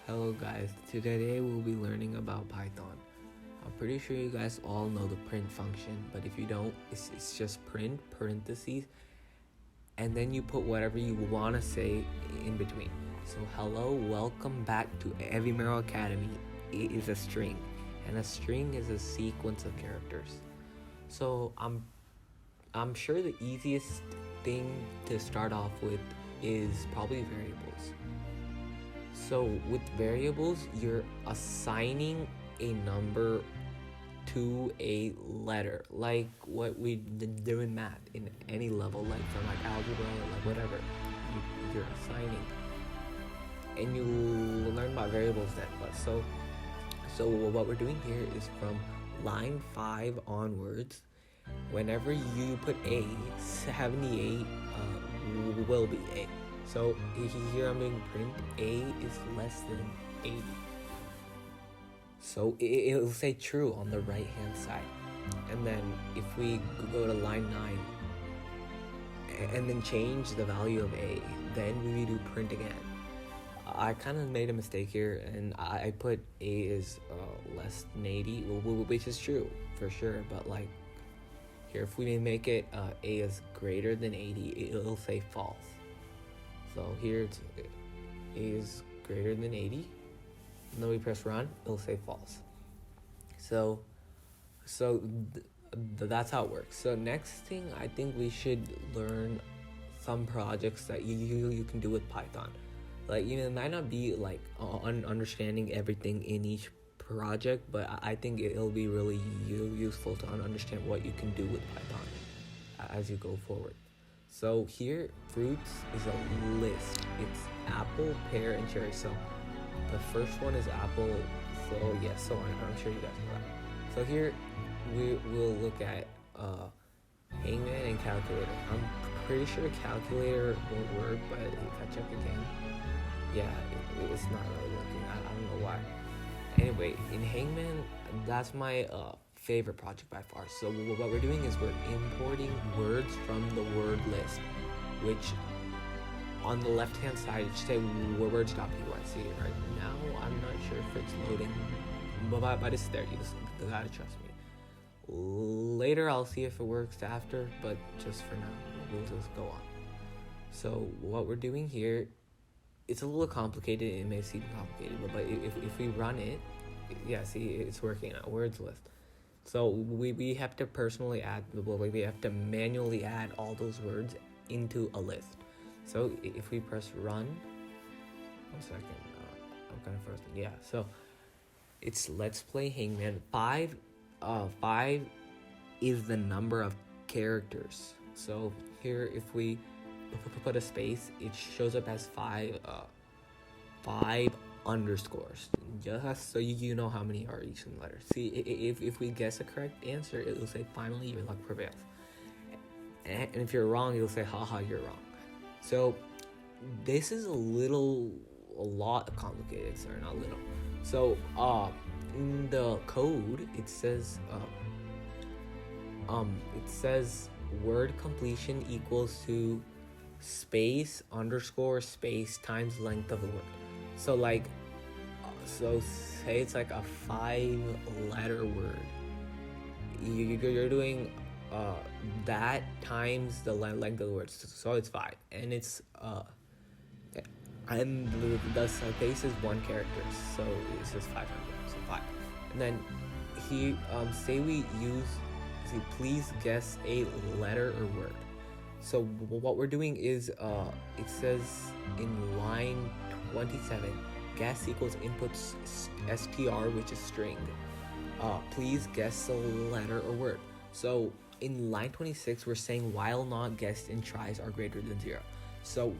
Hello guys, today we'll be learning about Python. I'm pretty sure you guys all know the print function, but if you don't, it's just print, parentheses, and then you put whatever you want to say in between. So hello, welcome back to Evimero Academy. It is a string, and a string is a sequence of characters. So I'm sure the easiest thing to start off with is probably variables. So with variables, you're assigning a number to a letter, like what we do in math in any level, like from like algebra or like whatever. You're assigning, and you learn about variables then. But so what we're doing here is from line 5 onwards. Whenever you put A, 78 will be A. So here I'm doing print A is less than 80. So it'll say true on the right hand side. And then if we go to line 9 and then change the value of A, then we do print again. I kind of made a mistake here and I put A is less than 80, which is true for sure, but like here if we make it A is greater than 80, it'll say false. So here it's A is greater than 80, and then we press run, it'll say false. So that's how it works. So next thing, I think we should learn some projects that you can do with Python. Like, it might not be like understanding everything in each project, but I think it'll be really useful to understand what you can do with Python as you go forward. So here, fruits is a list. It's apple, pear, and cherry. So the first one is apple. So yes, so I'm sure you guys know that. So here we will look at hangman and calculator. I'm pretty sure calculator won't work, but if I check again, yeah, it's not really working. I don't know why. Anyway, in hangman, that's my favorite project by far. So what we're doing is we're importing words from the word list, which on the left hand side it should say words.py. See right now, I'm not sure if it's loading, but it's there. You just gotta trust me. Later I'll see if it works after, but just for now we'll just go on. So what we're doing here, it's a little complicated. It may seem complicated, but if we run it, yeah, see, it's working now. Words list. So we have to personally add, we have to manually add all those words into a list. So if we press run, 1 second, I'm kind of frozen. Yeah, so it's let's play hangman. 5 is the number of characters. So here if we put a space, it shows up as 5 underscores, just so you know how many are each letter. See, if we guess a correct answer, it'll say finally your luck prevails, and if you're wrong, it'll say haha, you're wrong. So this is a lot complicated. Sorry, not little. So in the code it says word completion equals to space underscore space times length of the word. So like so say it's like a 5-letter word, you're doing that times the length of the word, so it's 5, and it's and the space is 1 character, so it's just 500, so 5. And then he say we use, please guess a letter or word. So what we're doing is it says in line 27, guess equals inputs str, which is string. Please guess a letter or word. So in line 26, we're saying while not guessed in tries are greater than 0. So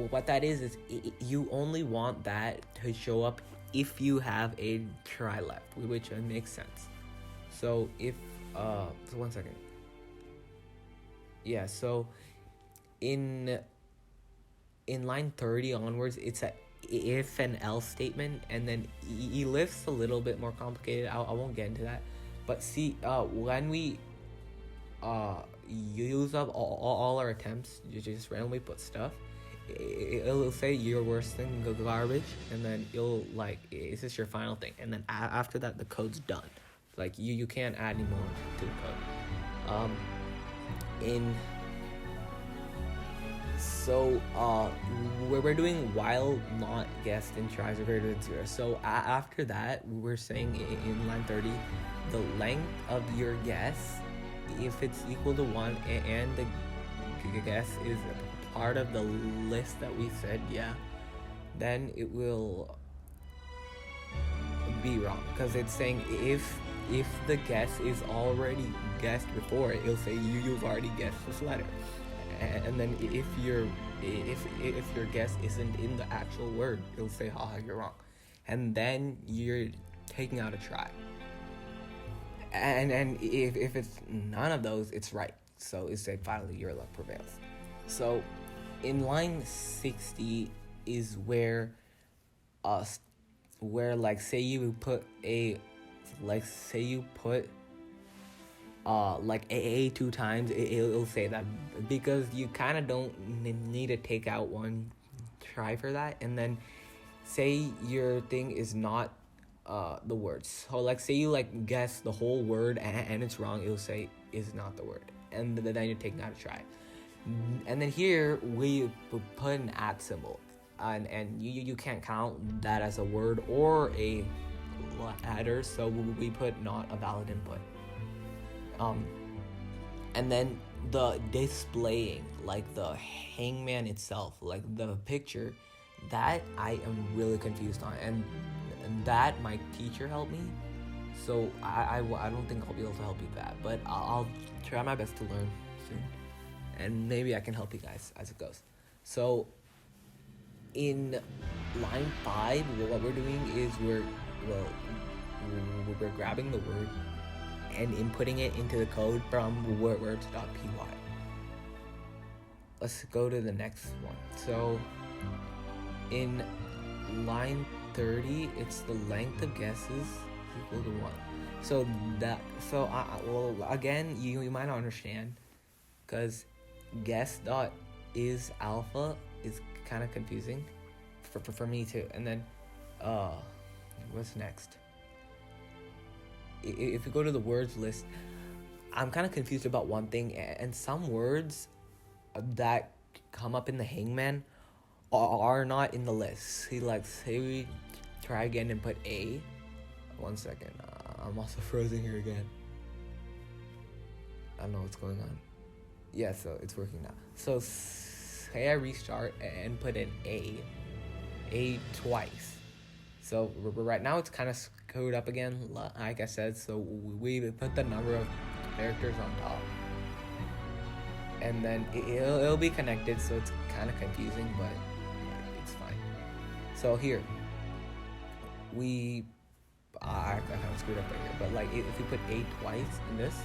what that is you only want that to show up if you have a try left, which makes sense. So if so 1 second. Yeah, so in line 30 onwards, it's a if and else statement, and then elif's a little bit more complicated. I won't get into that, but see, when we use up all our attempts, you just randomly put stuff, it'll say your worst thing garbage, and then you'll like, is this your final thing? And then after that, the code's done. Like you can't add any more to the code. In So we're doing while not guessed in tries are greater than 0. So after that, we're saying in line 30, the length of your guess, if it's equal to 1 and the guess is part of the list that we said, yeah, then it will be wrong, because it's saying if the guess is already guessed before, it'll say you've already guessed this letter. And then if your guess isn't in the actual word, it'll say haha, you're wrong, and then you're taking out a try. And if it's none of those, it's right. So it's say finally your luck prevails. So in line 60 is where like say you put like a 2 times, it'll say that, because you kind of don't need to take out one try for that. And then say your thing is not the words. So like say you like guess the whole word and it's wrong, it'll say is not the word, and then you're taking out a try. And then here we put an @ symbol, and you can't count that as a word or a letter, so we put not a valid input. And then the displaying, like the hangman itself, like the picture, that I am really confused on, and that my teacher helped me, so I don't think I'll be able to help you with that, but I'll try my best to learn soon, and maybe I can help you guys as it goes. So in line 5, what we're doing is we're grabbing the word and inputting it into the code from words.py. Let's go to the next one. So in line 30, it's the length of guesses equal to 1. Well, again, you might not understand, because guess.isAlpha is kind of confusing for me too. And then what's next? If you go to the words list, I'm kind of confused about one thing, and some words that come up in the hangman are not in the list. See, like, say we try again and put A. 1 second. I'm also frozen here again. I don't know what's going on. Yeah, so it's working now. So say I restart and put in A twice. So right now it's kind of screwed up again, like I said. So we put the number of characters on top, and then it'll be connected, so it's kind of confusing, but it's fine. So here I kind of screwed up right here, but like if you put A twice in this,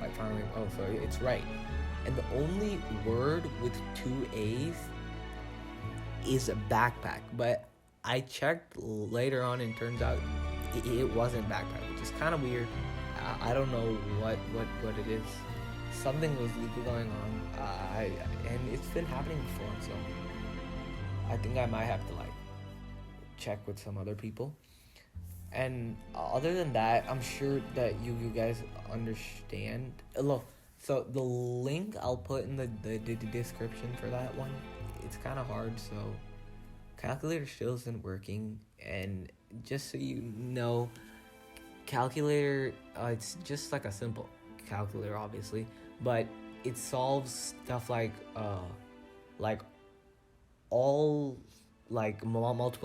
like finally, so it's right. And the only word with 2 A's is a backpack, but I checked later on and turns out it wasn't backpack, which is kind of weird. I don't know what it is. Something was going on, and it's been happening before, so I think I might have to like check with some other people. And other than that, I'm sure that you guys understand. Look, so the link I'll put in the description for that one. It's kind of hard, so calculator still isn't working. And just so you know, calculator, it's just like a simple calculator, obviously, but it solves stuff like all like multiple